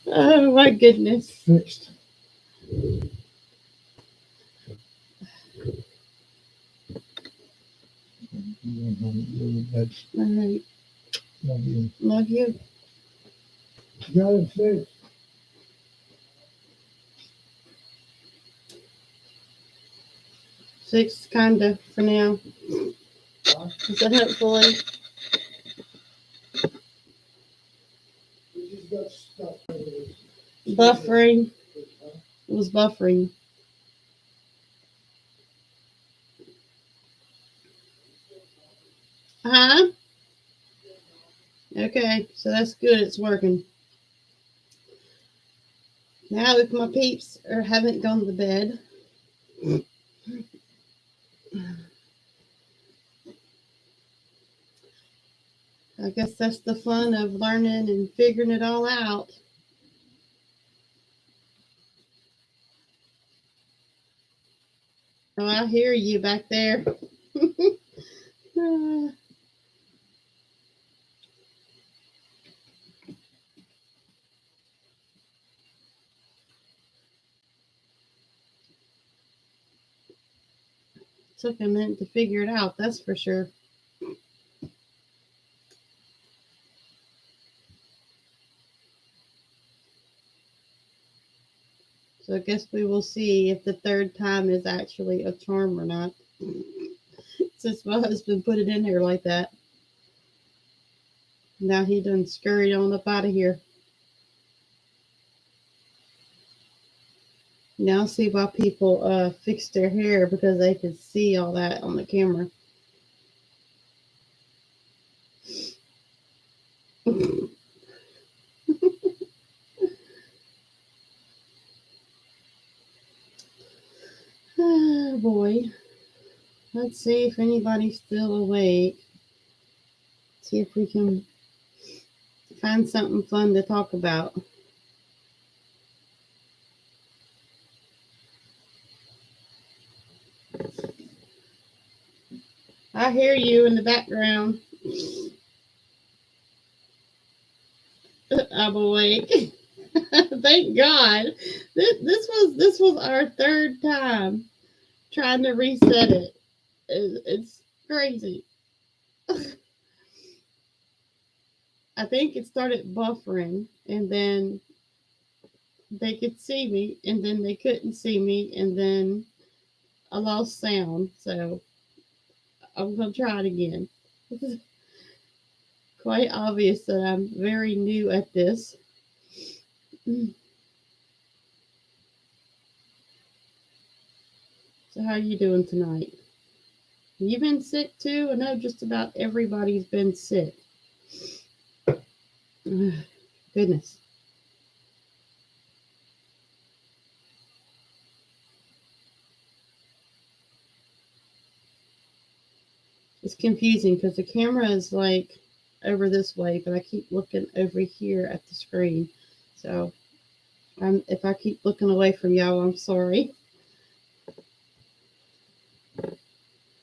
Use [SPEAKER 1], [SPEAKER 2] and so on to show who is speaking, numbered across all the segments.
[SPEAKER 1] Oh my goodness.
[SPEAKER 2] Fixed. That's
[SPEAKER 1] All right.
[SPEAKER 2] love you.
[SPEAKER 1] Love you.
[SPEAKER 2] You got it fixed.
[SPEAKER 1] Fixed, kinda, for now. So hopefully.
[SPEAKER 2] We just got stuck.
[SPEAKER 1] Buffering. It was buffering. Huh? Okay, so that's good. It's working. Now, if my peeps haven't gone to bed, I guess that's the fun of learning and figuring it all out. Oh, I hear you back there. Took a minute to figure it out, that's for sure. So I guess we will see if the third time is actually a charm or not. Since my husband put it in there like that. Now he done scurried on up out of here. Now see why people fix their hair because they could see all that on the camera. Oh boy. Let's see if anybody's still awake. See if we can find something fun to talk about. I hear you in the background. I'm awake. Thank God. This was our third time trying to reset it. It's crazy. I think it started buffering, and then they could see me, and then they couldn't see me, and then I lost sound. So I'm gonna try it again. It's quite obvious that I'm very new at this. So how are you doing tonight? You been sick too? I know just about everybody's been sick. Goodness. It's confusing because the camera is like over this way, but I keep looking over here at the screen. So if I keep looking away from y'all, I'm sorry.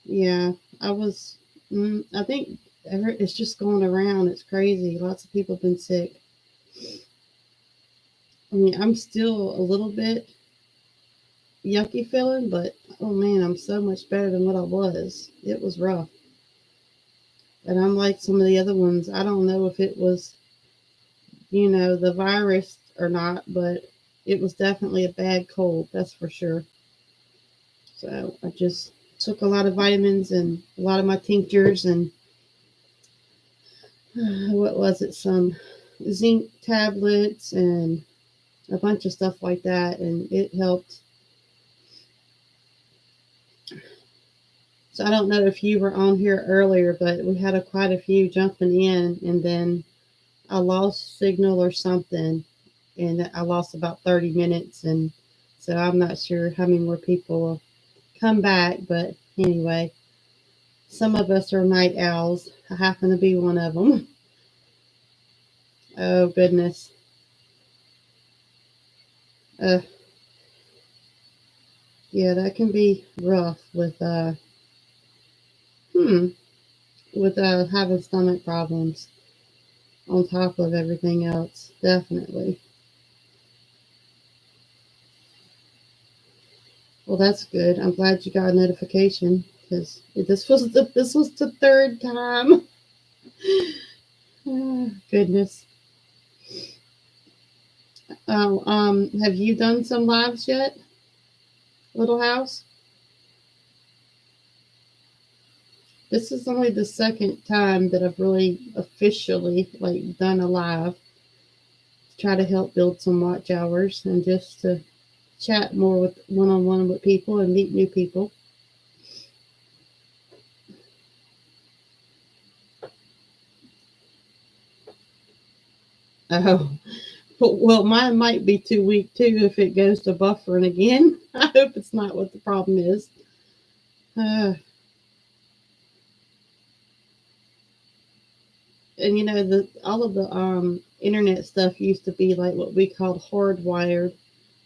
[SPEAKER 1] Yeah, I was. I think it's just going around. It's crazy. Lots of people have been sick. I mean, I'm still a little bit yucky feeling, but oh man, I'm so much better than what I was. It was rough. And I'm like some of the other ones. I don't know if it was, the virus or not, but it was definitely a bad cold. That's for sure. So I just took a lot of vitamins and a lot of my tinctures and what was it? Some zinc tablets and a bunch of stuff like that, and it helped. So I don't know if you were on here earlier, but we had quite a few jumping in, and then I lost signal or something, and I lost about 30 minutes, and so I'm not sure how many more people will come back, but anyway, some of us are night owls. I happen to be one of them. Oh goodness. Uh, yeah, that can be rough with having stomach problems. on top of everything else. Definitely. Well, that's good. I'm glad you got a notification because this was the third time. Oh, goodness. Oh, have you done some lives yet, Little House? This is only the second time that I've really officially like done a live to try to help build some watch hours and just to chat more with one on one with people and meet new people. Oh, well, mine might be too weak too if it goes to buffering again. I hope it's not what the problem is. Uh, and you know, the all of the internet stuff used to be like what we called hardwired.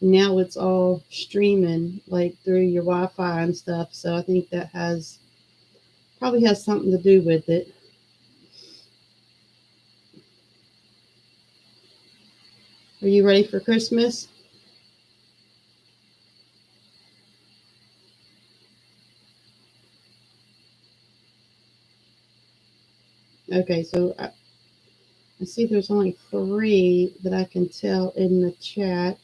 [SPEAKER 1] Now it's all streaming like through your Wi-Fi and stuff. So I think that has probably has something to do with it. Are you ready for Christmas? Okay, so I see there's only three that I can tell in the chat.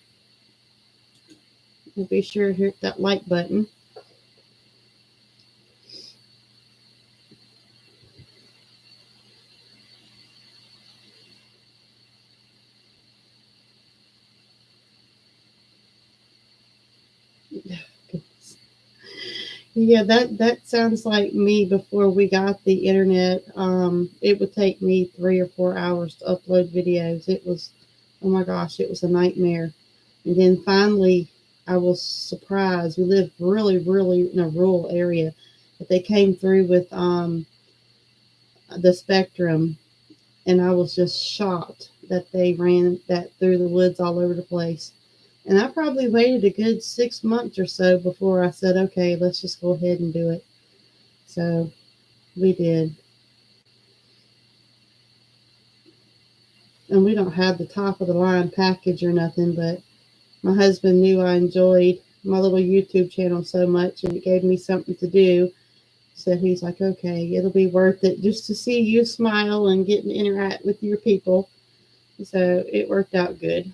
[SPEAKER 1] Be sure to hit that like button. Yeah, that sounds like me before we got the internet. It would take me 3 or 4 hours to upload videos. It was, oh my gosh, it was a nightmare. And then finally, I was surprised. We lived really, really in a rural area, but they came through with the Spectrum, and I was just shocked that they ran that through the woods all over the place. And I probably waited a good 6 months or so before I said, okay, let's just go ahead and do it. So we did. And we don't have the top of the line package or nothing, but my husband knew I enjoyed my little YouTube channel so much and it gave me something to do. So he's like, okay, it'll be worth it just to see you smile and get and interact with your people. So it worked out good.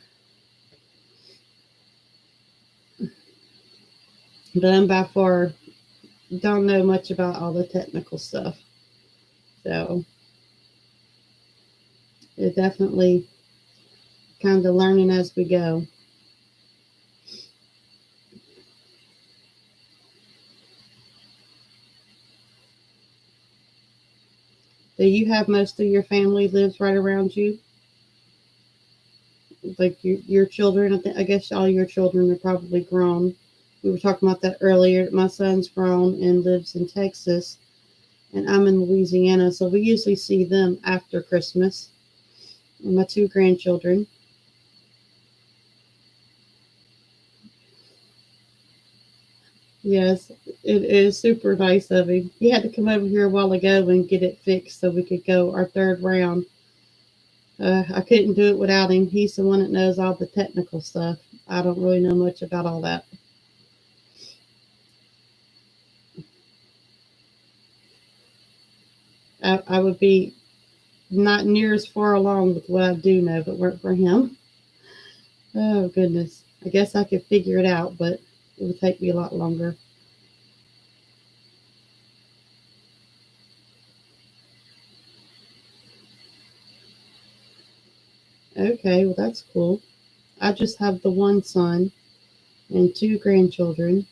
[SPEAKER 1] But I'm by far don't know much about all the technical stuff. So it definitely kind of learning as we go. Do you have most of your family lives right around you? Like your children? I guess all your children are probably grown. We were talking about that earlier. My son's grown and lives in Texas, and I'm in Louisiana, so we usually see them after Christmas. And my two grandchildren. Yes, it is super nice of him. He had to come over here a while ago and get it fixed so we could go our third round. I couldn't do it without him. He's the one that knows all the technical stuff. I don't really know much about all that. I would be not near as far along with what I do know if it weren't for him. Oh, goodness. I guess I could figure it out, but it would take me a lot longer. Okay, well, that's cool. I just have the one son and two grandchildren.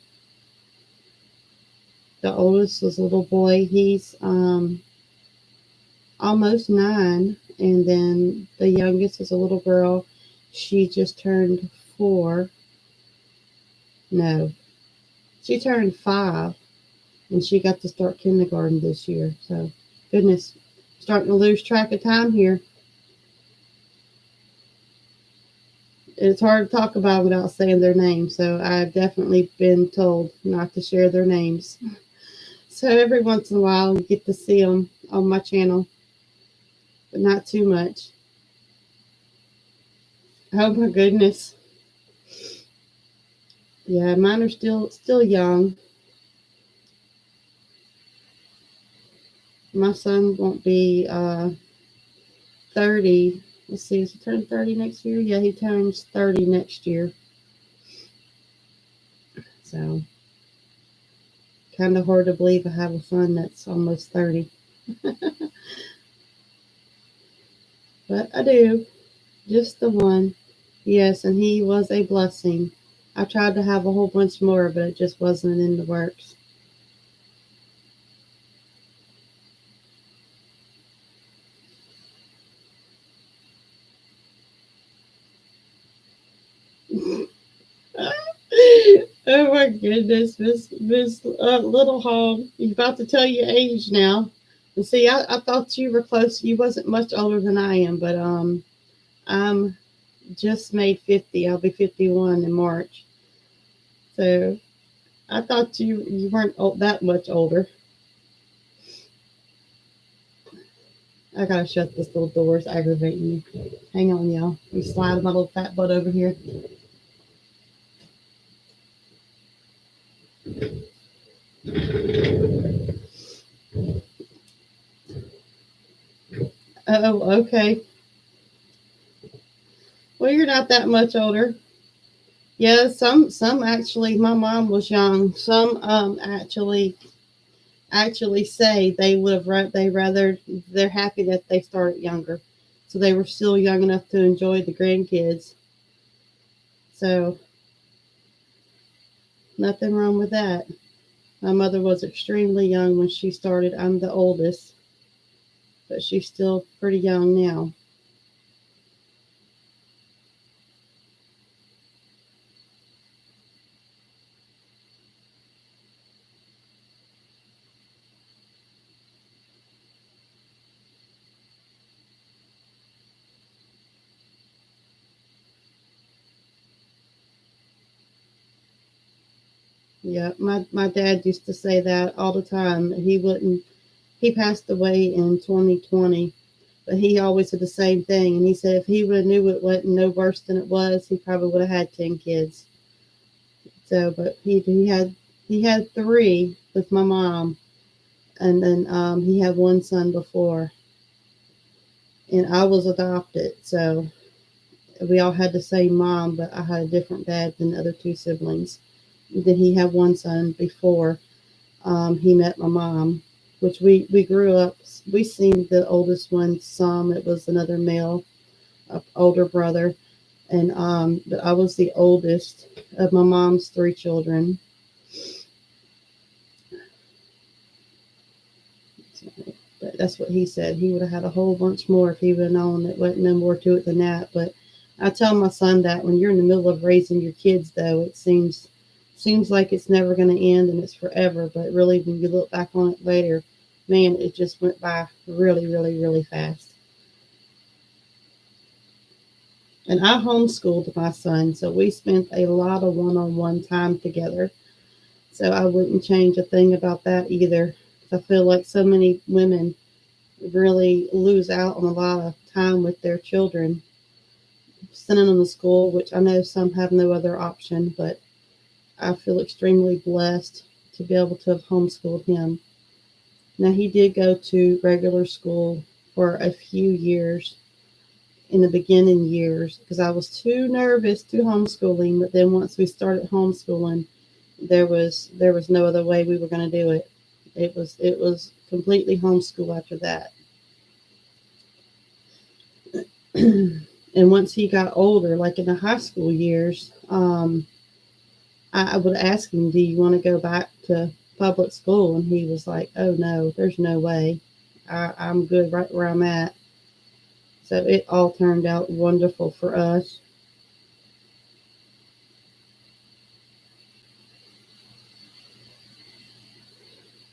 [SPEAKER 1] The oldest is a little boy. He's almost 9. And then the youngest is a little girl. She just turned 4. No, she turned 5. And she got to start kindergarten this year. So, goodness, starting to lose track of time here. It's hard to talk about without saying their names. So, I've definitely been told not to share their names. So, every once in a while, you get to see them on my channel, but not too much. Oh my goodness. Yeah, mine are still young. My son won't be 30. Let's see, is he turn 30 next year? Yeah, he turns 30 next year. So kind of hard to believe I have a son that's almost 30. But I do. Just the one. Yes, and he was a blessing. I tried to have a whole bunch more, but it just wasn't in the works. Oh my goodness, Miss Little Hog, you about to tell your age now. And see, I thought you were close. You wasn't much older than I am, but I'm just made 50. I'll be 51 in March. So I thought you weren't that much older. I gotta shut this little door. It's aggravating me. Hang on, y'all. Let me slide my little fat butt over here. Oh, okay. Well, you're not that much older. Yeah, some actually. My mom was young. Some actually say they would have they rather they're happy that they started younger, so they were still young enough to enjoy the grandkids. So nothing wrong with that. My mother was extremely young when she started. I'm the oldest, but she's still pretty young now. Yeah, my dad used to say that all the time. He wouldn't. He passed away in 2020, but he always said the same thing. And he said if he would have knew it wasn't no worse than it was, he probably would have had 10 kids. So, but he had three with my mom, and then he had one son before, and I was adopted. So we all had the same mom, but I had a different dad than the other two siblings. Then he had one son before he met my mom, which we grew up. We seen the oldest one some. It was another male, older brother, and but I was the oldest of my mom's three children. But that's what he said. He would have had a whole bunch more if he would have known it wasn't no more to it than that. But I tell my son that when you're in the middle of raising your kids, though, it seems like it's never going to end and it's forever. But really, when you look back on it later, man, it just went by really, really, really fast. And I homeschooled my son, so we spent a lot of one-on-one time together. So I wouldn't change a thing about that either. I feel like so many women really lose out on a lot of time with their children, sending them to school, which I know some have no other option, but I feel extremely blessed to be able to have homeschooled him. Now, he did go to regular school for a few years in the beginning years because I was too nervous to homeschooling, but then once we started homeschooling, there was no other way we were going to do it. It was completely homeschool after that. And once he got older, like in the high school years, I would ask him, "Do you want to go back to public school?" And he was like, "Oh no, there's no way. I'm good right where I'm at." So it all turned out wonderful for us.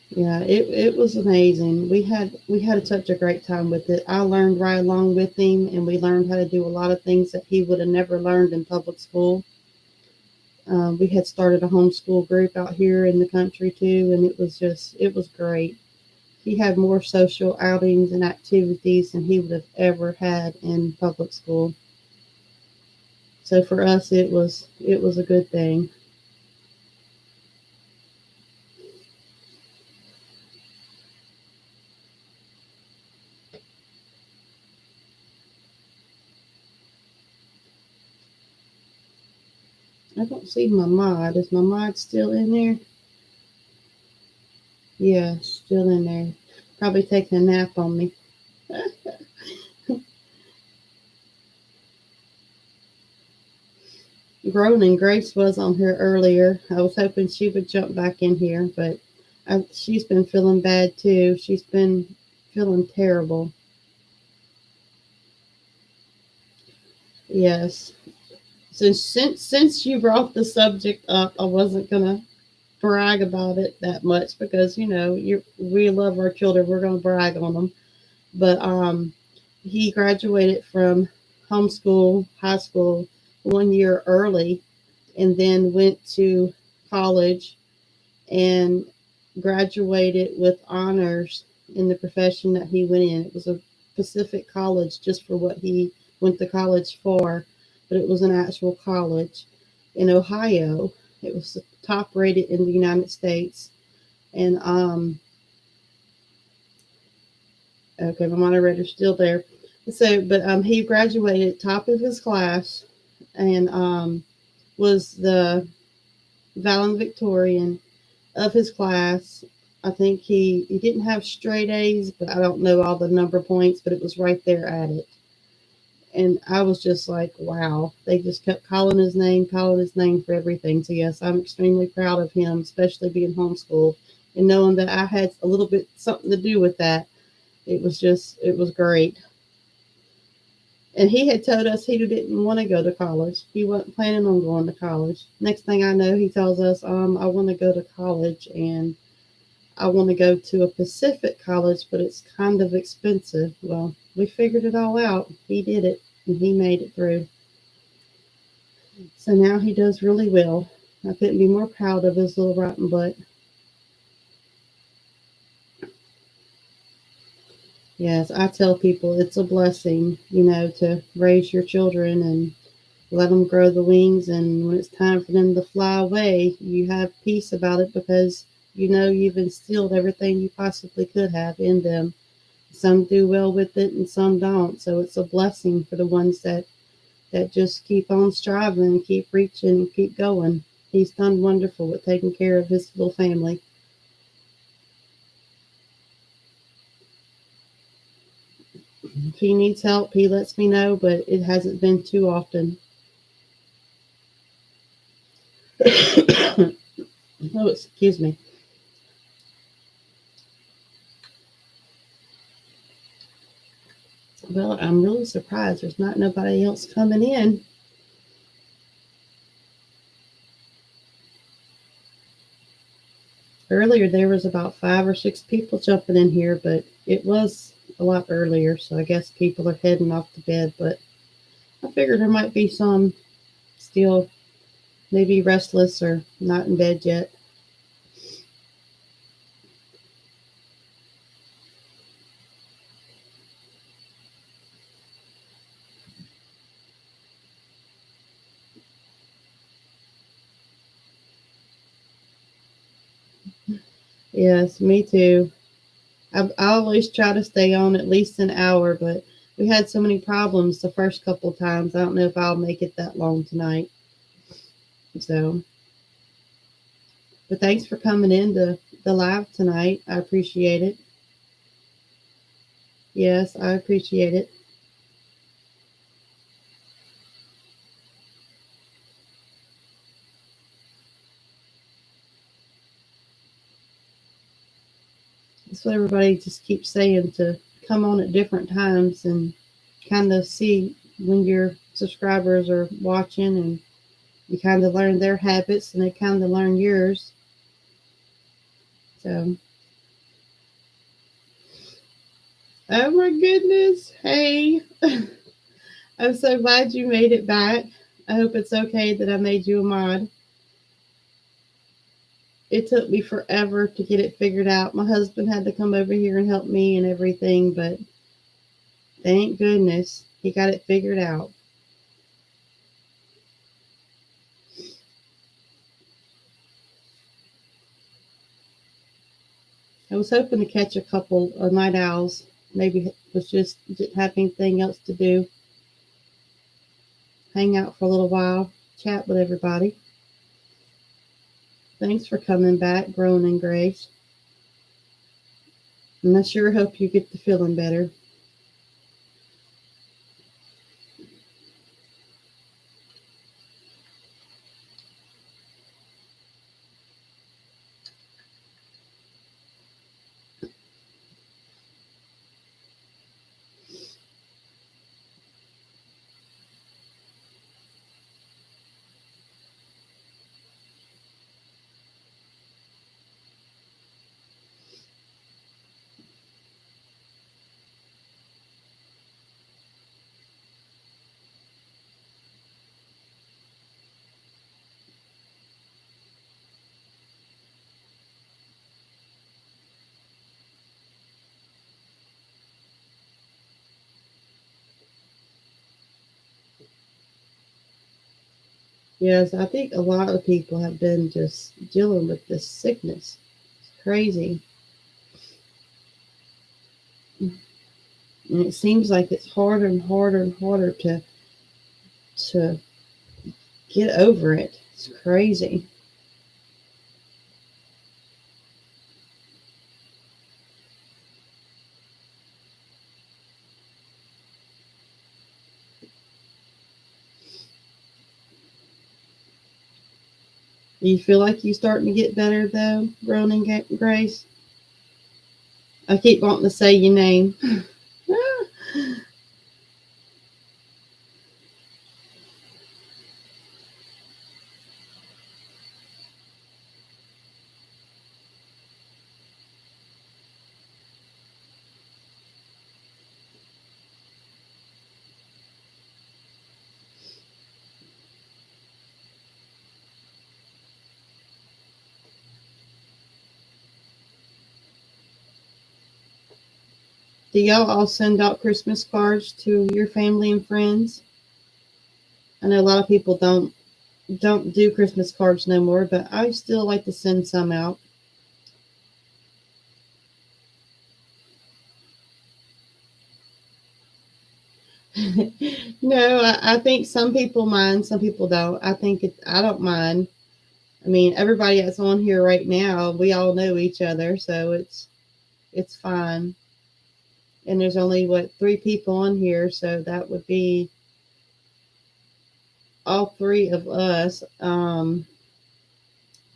[SPEAKER 1] Yeah, it was amazing. We had such a great time with it. I learned right along with him, and we learned how to do a lot of things that he would have never learned in public school. We had started a homeschool group out here in the country too, and it was great. He had more social outings and activities than he would have ever had in public school. So for us, it was a good thing. I don't see my mod. Is my mod still in there? Yeah, still in there. Probably taking a nap on me. Groaning Grace was on here earlier. I was hoping she would jump back in here, but she's been feeling bad too. She's been feeling terrible. Yes. Since you brought the subject up, I wasn't gonna brag about it that much because we love our children. We're gonna brag on them, but he graduated from homeschool high school 1 year early, and then went to college and graduated with honors in the profession that he went in. It was a Pacific college just for what he went to college for, but it was an actual college in Ohio. It was top rated in the United States. And okay, my moderator's still there. So, but he graduated top of his class, and was the valedictorian of his class. I think he didn't have straight A's, but I don't know all the number points, but it was right there at it. And I was just like, wow. They just kept calling his name for everything. So yes, I'm extremely proud of him, especially being homeschooled and knowing that I had a little bit something to do with that. It was great. And he had told us he didn't want to go to college. He wasn't planning on going to college. Next thing I know, he tells us, I want to go to college, and I want to go to a Pacific college, but it's kind of expensive. Well, we figured it all out. He did it, and he made it through. So now he does really well. I couldn't be more proud of his little rotten butt. Yes, I tell people it's a blessing, to raise your children and let them grow the wings. And when it's time for them to fly away, you have peace about it because you've instilled everything you possibly could have in them. Some do well with it and some don't. So it's a blessing for the ones that just keep on striving and keep reaching and keep going. He's done wonderful with taking care of his little family. If he needs help, he lets me know, but it hasn't been too often. Oh, excuse me. Well, I'm really surprised there's not nobody else coming in. Earlier, there was about 5 or 6 people jumping in here, but it was a lot earlier, so I guess people are heading off to bed. But I figured there might be some still maybe restless or not in bed yet. Yes, me too. I always try to stay on at least an hour, but we had so many problems the first couple of times. I don't know if I'll make it that long tonight. So, but thanks for coming in to the live tonight. I appreciate it. Yes, I appreciate it. That's what everybody just keeps saying, to come on at different times and kind of see when your subscribers are watching, and you kind of learn their habits and they kind of learn yours. So, oh my goodness. Hey, I'm so glad you made it back. I hope it's okay that I made you a mod. It took me forever to get it figured out. My husband had to come over here and help me and everything, but thank goodness he got it figured out. I was hoping to catch a couple of night owls. Maybe was just didn't have anything else to do. Hang out for a little while, chat with everybody. Thanks for coming back, growing in grace. And I sure hope you get to feeling better. Yes, I think a lot of people have been just dealing with this sickness. It's crazy. And it seems like it's harder and harder and harder to get over it. It's crazy. Do you feel like you're starting to get better though, Ronan Grace? I keep wanting to say your name. Do y'all all send out Christmas cards to your family and friends? I know a lot of people don't do Christmas cards no more, but I still like to send some out. No, I think some people mind, some people don't. I don't mind. I mean, everybody that's on here right now, we all know each other, so it's fine. And there's only what 3 people on here, so that would be all 3 of us. The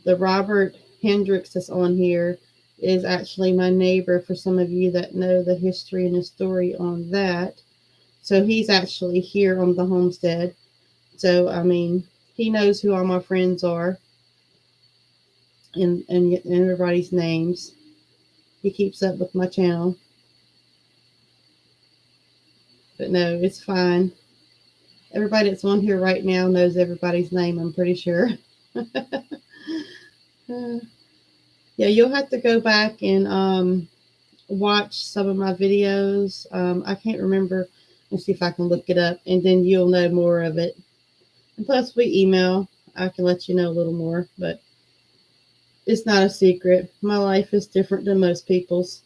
[SPEAKER 1] Robert Hendricks that's on here is actually my neighbor. For some of you that know the history and the story on that, so he's actually here on the homestead. So I mean, he knows who all my friends are and everybody's names. He keeps up with my channel. But no, it's fine. Everybody that's on here right now knows everybody's name, I'm pretty sure. Yeah, you'll have to go back and watch some of my videos. I can't remember. Let's see if I can look it up, and then you'll know more of it. And plus, we email. I can let you know a little more, but it's not a secret. My life is different than most people's.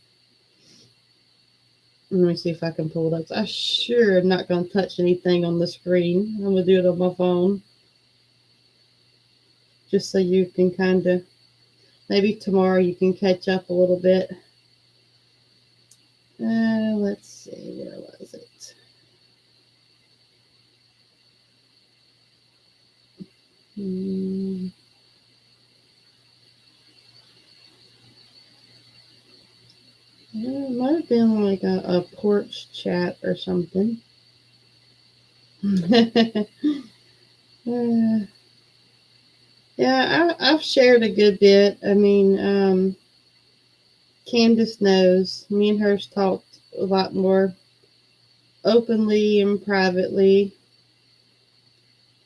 [SPEAKER 1] Let me see if I can pull it up. I sure am not going to touch anything on the screen. I'm going to do it on my phone. Just so you can kind of, maybe tomorrow you can catch up a little bit. Let's see, where was it? It might have been like a porch chat or something. Yeah, I've shared a good bit. I mean, Candace knows. Me and her's talked a lot more openly and privately.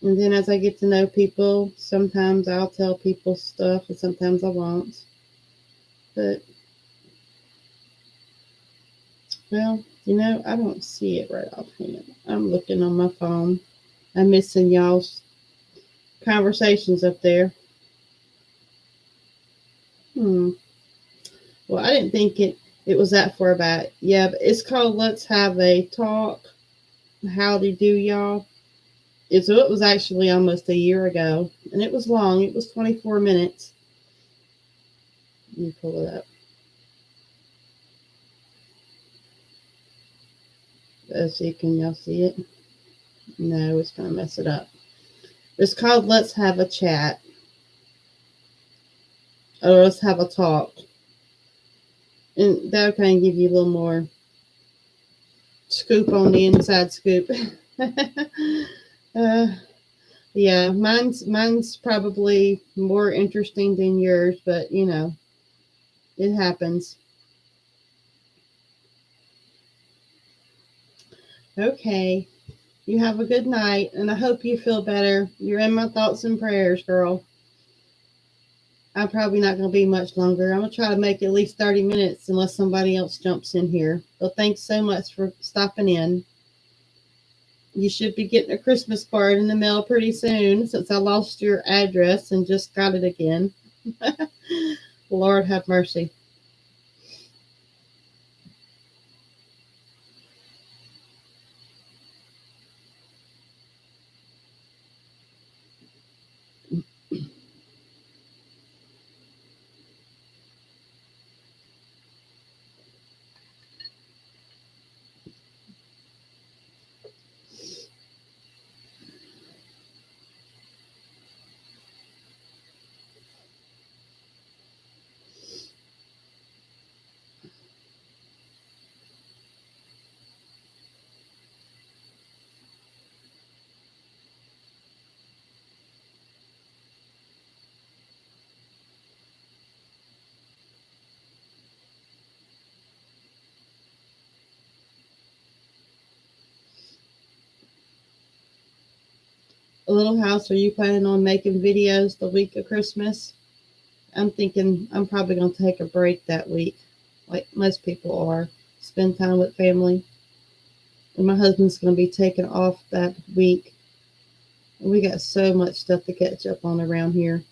[SPEAKER 1] And then as I get to know people, sometimes I'll tell people stuff and sometimes I won't. But, well, I don't see it right offhand. I'm looking on my phone. I'm missing y'all's conversations up there. Well, I didn't think it was that far back. Yeah, but it's called Let's Have a Talk. Howdy do y'all. So it was actually almost a year ago, and it was long. It was 24 minutes. Let me pull it up. Let's see, can y'all see it? No, it's gonna mess it up. It's called Let's Have a Chat. Or Let's Have a Talk. And that'll kind of give you a little more scoop on the inside scoop. uh, yeah, mine's probably more interesting than yours, but you know, it happens. Okay. You have a good night, and I hope you feel better. You're in my thoughts and prayers, girl. I'm probably not going to be much longer. I'm going to try to make at least 30 minutes unless somebody else jumps in here. Well, thanks so much for stopping in. You should be getting a Christmas card in the mail pretty soon since I lost your address and just got it again. Lord have mercy. A Little House, are you planning on making videos the week of Christmas? I'm thinking I'm probably going to take a break that week, like most people are, spend time with family. And my husband's going to be taking off that week. And we got so much stuff to catch up on around here.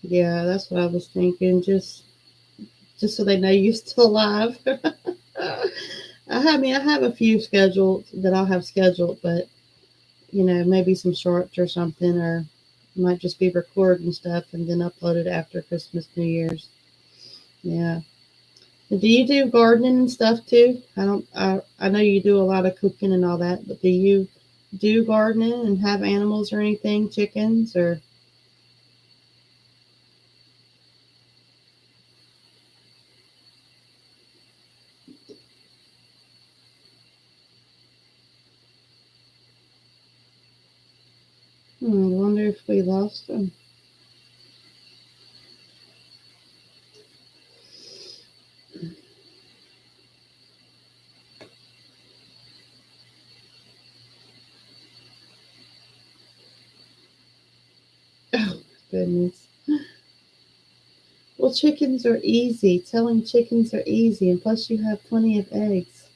[SPEAKER 1] Yeah, that's what I was thinking. Just so they know you're still alive. I have a few scheduled that I'll have scheduled, but you know, maybe some shorts or something, or might just be recording stuff and then upload it after Christmas, New Year's. Yeah. Do you do gardening and stuff too? I know you do a lot of cooking and all that, but do you do gardening and have animals or anything, chickens or I wonder if we lost them. Oh goodness. Well, chickens are easy. Telling chickens are easy, and plus you have plenty of eggs.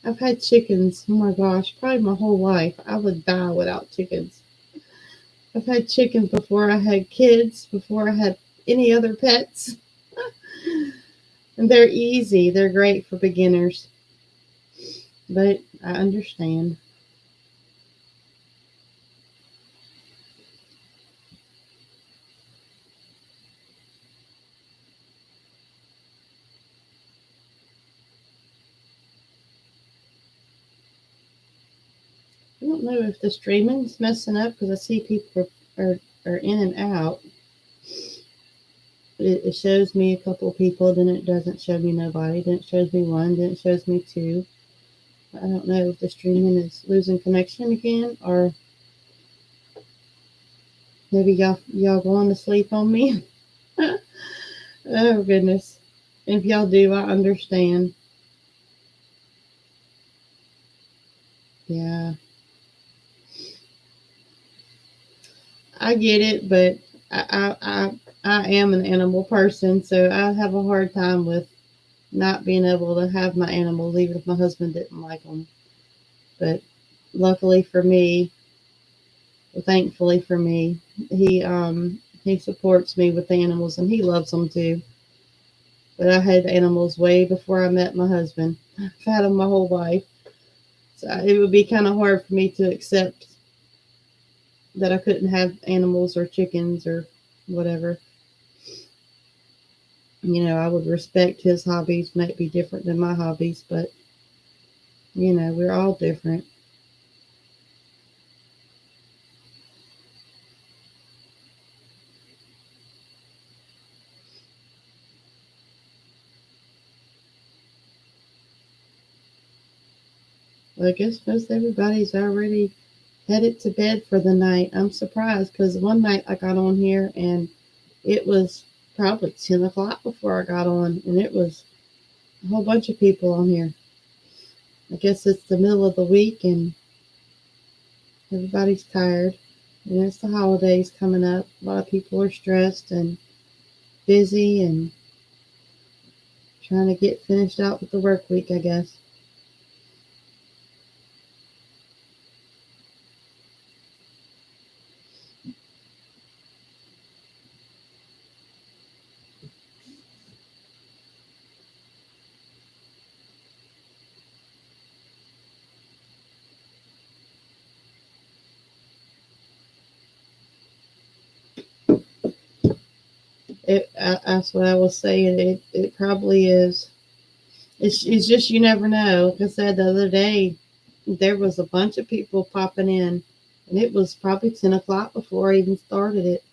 [SPEAKER 1] I've had chickens, oh my gosh, probably my whole life. I would die without chickens. I've had chickens before I had kids, before I had any other pets. And they're easy. They're great for beginners. But I understand. I don't know if the streaming's messing up because I see people are in and out. It shows me a couple of people, then it doesn't show me nobody, then it shows me one, then it shows me two. I don't know if the streaming is losing connection again or maybe y'all going to sleep on me. Oh goodness. If y'all do, I understand. Yeah. I get it, but I am an animal person, so I have a hard time with not being able to have my animals, even if my husband didn't like them. But luckily for me, well, thankfully for me, he supports me with the animals and he loves them too. But I had animals way before I met my husband. I've had them my whole life, so it would be kind of hard for me to accept that I couldn't have animals or chickens or whatever. I would respect his hobbies, might be different than my hobbies, but we're all different. Well, I guess most everybody's already headed to bed for the night. I'm surprised because one night I got on here and it was probably 10 o'clock before I got on, and it was a whole bunch of people on here. I guess it's the middle of the week and everybody's tired. And it's the holidays coming up. A lot of people are stressed and busy and trying to get finished out with the work week, I guess. That's what I was saying. It probably is. It's just you never know. Like I said the other day, there was a bunch of people popping in, and it was probably 10 o'clock before I even started it.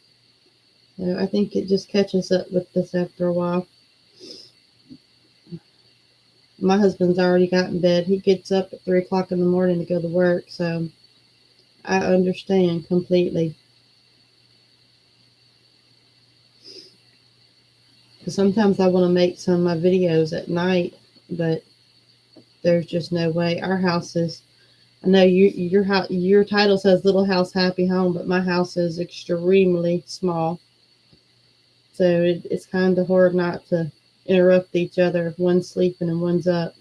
[SPEAKER 1] So I think it just catches up with this after a while. My husband's already got in bed. He gets up at 3 o'clock in the morning to go to work, so I understand completely. Because sometimes I want to make some of my videos at night, but there's just no way. Our house is. I know your title says Little House Happy Home, but my house is extremely small, so it's kind of hard not to interrupt each other if one's sleeping and one's up.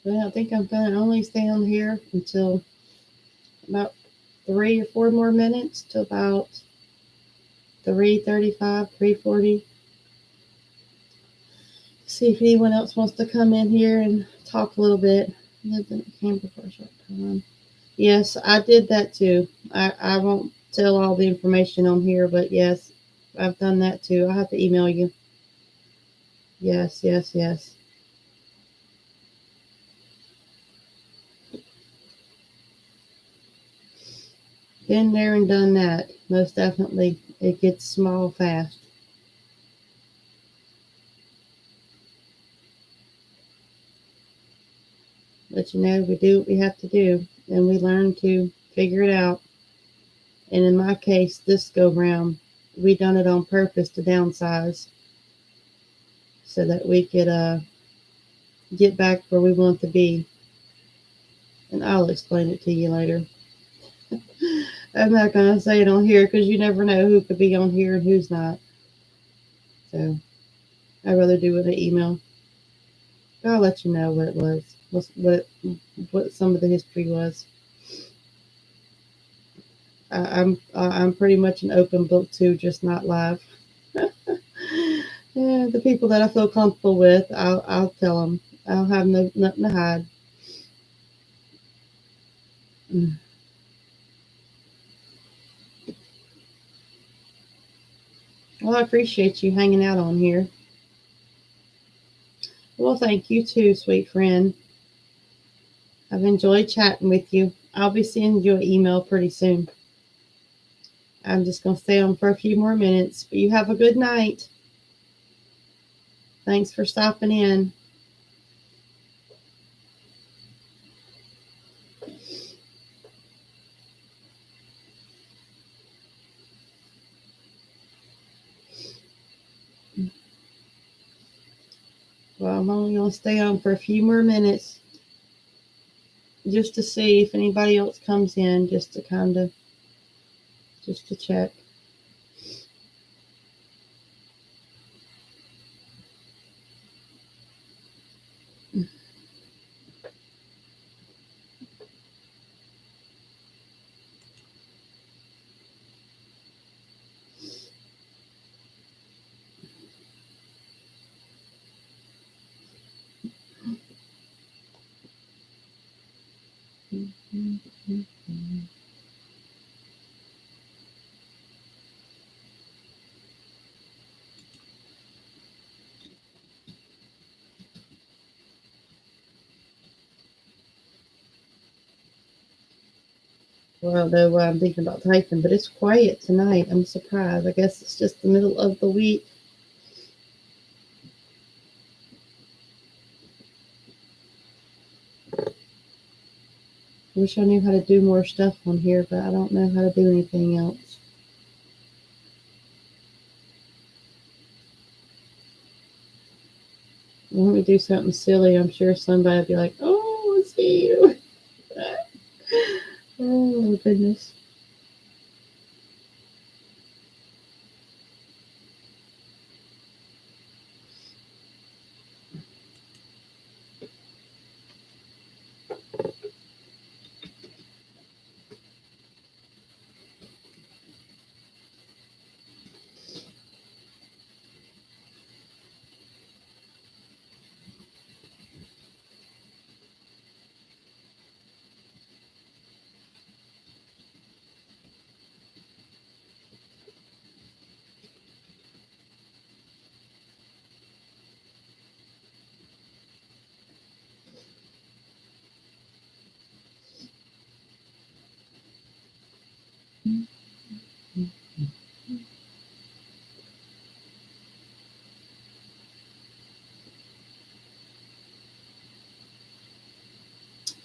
[SPEAKER 1] Well, I think I'm gonna only stay on here until about 3 or 4 more minutes to about 3:35, 3:40. See if anyone else wants to come in here and talk a little bit. Lived in Canberra for a short time. Yes, I did that too. I won't tell all the information on here, but yes, I've done that too. I'll have to email you. Yes, yes, yes. Been there and done that. Most definitely. It gets small fast. But we do what we have to do and we learn to figure it out. And in my case, this go round, we done it on purpose to downsize so that we could get back where we want to be. And I'll explain it to you later. I'm not going to say it on here because you never know who could be on here and who's not. So I'd rather do it in an email. I'll let you know what it was, what some of the history was. I'm pretty much an open book too, just not live. Yeah, the people that I feel comfortable with, I'll tell them. I'll have nothing to hide. Mm. Well, I appreciate you hanging out on here. Well, thank you too, sweet friend. I've enjoyed chatting with you. I'll be sending you an email pretty soon. I'm just going to stay on for a few more minutes. But you have a good night. Thanks for stopping in. Well, I'm only going to stay on for a few more minutes just to see if anybody else comes in, just to check. Well, though I'm thinking about typing, but it's quiet tonight. I'm surprised. I guess it's just the middle of the week. Wish I knew how to do more stuff on here, but I don't know how to do anything else. Let me do something silly. I'm sure somebody will be like, oh, it's you. Oh, goodness.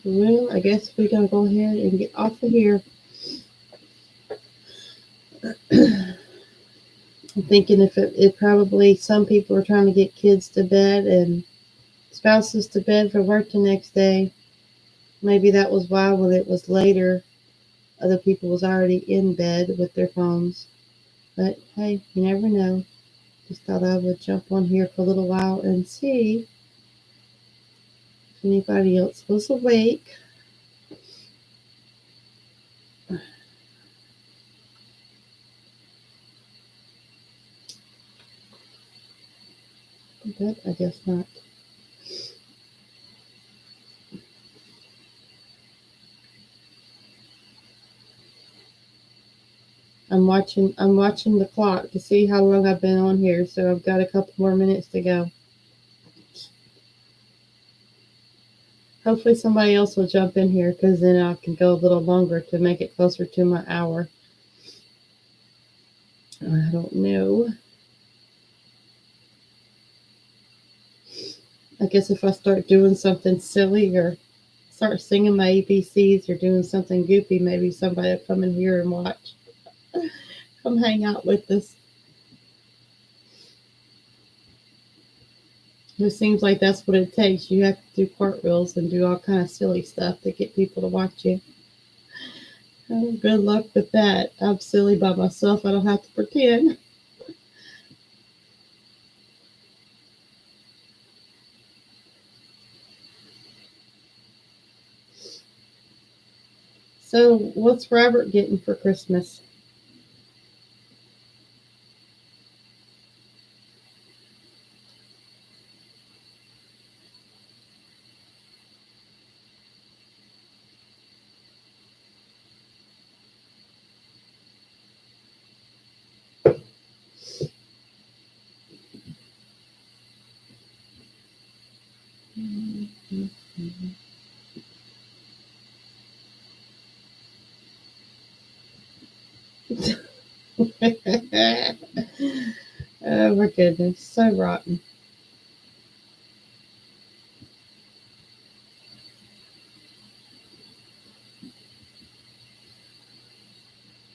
[SPEAKER 1] Well, I guess we're going to go ahead and get off of here. I'm thinking if it probably some people are trying to get kids to bed and spouses to bed for work the next day. Maybe that was why when it was later, other people was already in bed with their phones. But hey, you never know. Just thought I would jump on here for a little while and see if anybody else was awake. But I guess not. I'm watching the clock to see how long I've been on here, so I've got a couple more minutes to go. Hopefully somebody else will jump in here because then I can go a little longer to make it closer to my hour. I don't know. I guess if I start doing something silly or start singing my ABCs or doing something goofy, maybe somebody will come in here and watch. Come hang out with us. It seems like that's what it takes. You have to do cartwheels and do all kind of silly stuff to get people to watch you. Oh, good luck with that. I'm silly by myself. I don't have to pretend. So, what's Robert getting for Christmas? Oh my goodness, so rotten.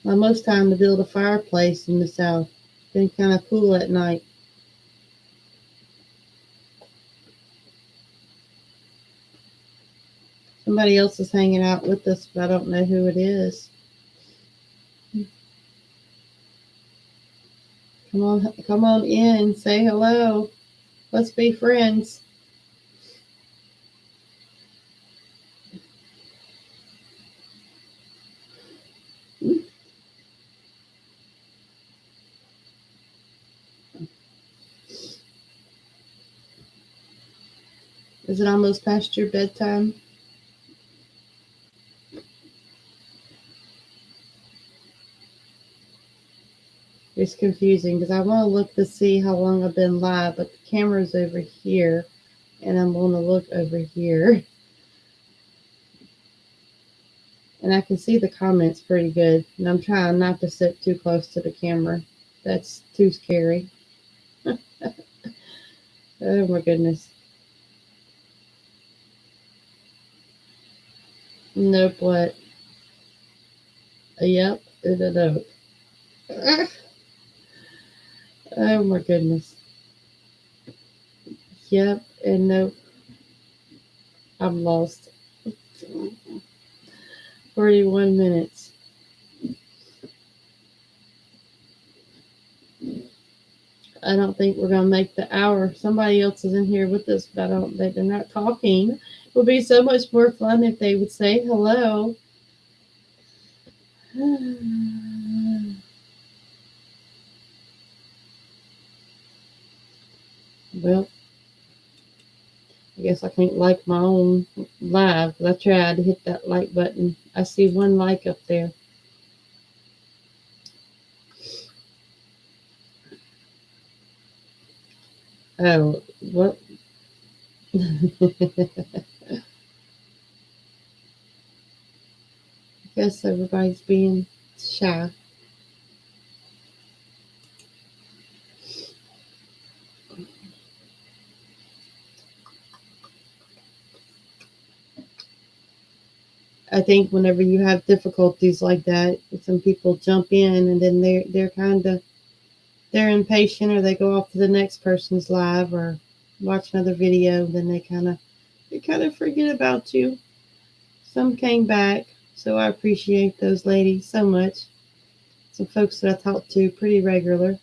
[SPEAKER 1] Well, most time to build a fireplace in the south. Been kind of cool at night. Somebody else is hanging out with us, but I don't know who it is. Come on in, say hello. Let's be friends. Is it almost past your bedtime? It's confusing because I want to look to see how long I've been live, but the camera's over here, and I'm going to look over here. And I can see the comments pretty good, and I'm trying not to sit too close to the camera. That's too scary. Oh my goodness. Nope, what? Yep, it's a nope. Oh my goodness. Yep, and nope. I'm lost. 41 minutes. I don't think we're gonna make the hour. Somebody else is in here with us, but they're not talking. It would be so much more fun if they would say hello. Well, I guess I can't like my own live. I tried to hit that like button. I see one like up there. Oh, what? I guess everybody's being shy. I think whenever you have difficulties like that, some people jump in and then they're kind of they're impatient, or they go off to the next person's live or watch another video. Then they kind of forget about you. Some came back, so I appreciate those ladies so much. Some folks that I talk to pretty regular.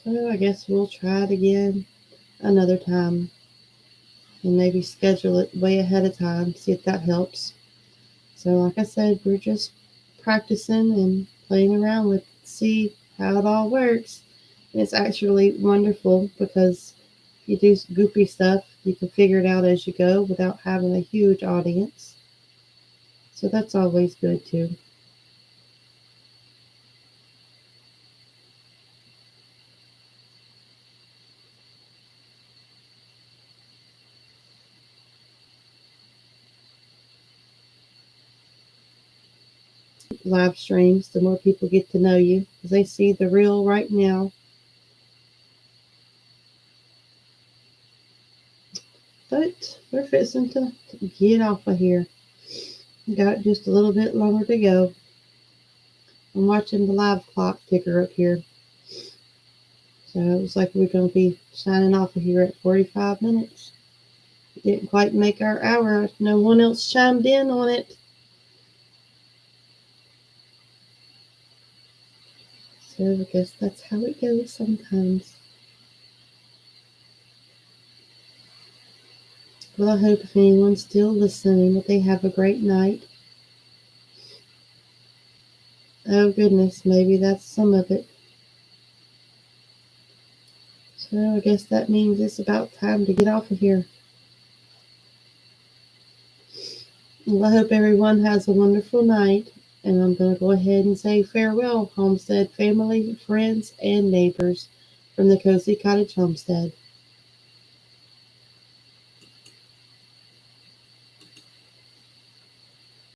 [SPEAKER 1] So I guess we'll try it again another time and maybe schedule it way ahead of time, see if that helps. So like I said, we're just practicing and playing around with see how it all works. And it's actually wonderful because if you do goofy stuff, you can figure it out as you go without having a huge audience. So that's always good too. Live streams, the more people get to know you because they see the real right now. But we're fixing to get off of here. Got just a little bit longer to go. I'm watching the live clock ticker up here. So it looks like we're going to be signing off of here at 45 minutes. Didn't quite make our hour. No one else chimed in on it. So I guess that's how it goes sometimes. Well, I hope if anyone's still listening that they have a great night. Oh goodness, maybe that's some of it. So I guess that means it's about time to get off of here. Well, I hope everyone has a wonderful night. And I'm going to go ahead and say farewell, Homestead family, friends, and neighbors from the Cozy Cottage Homestead.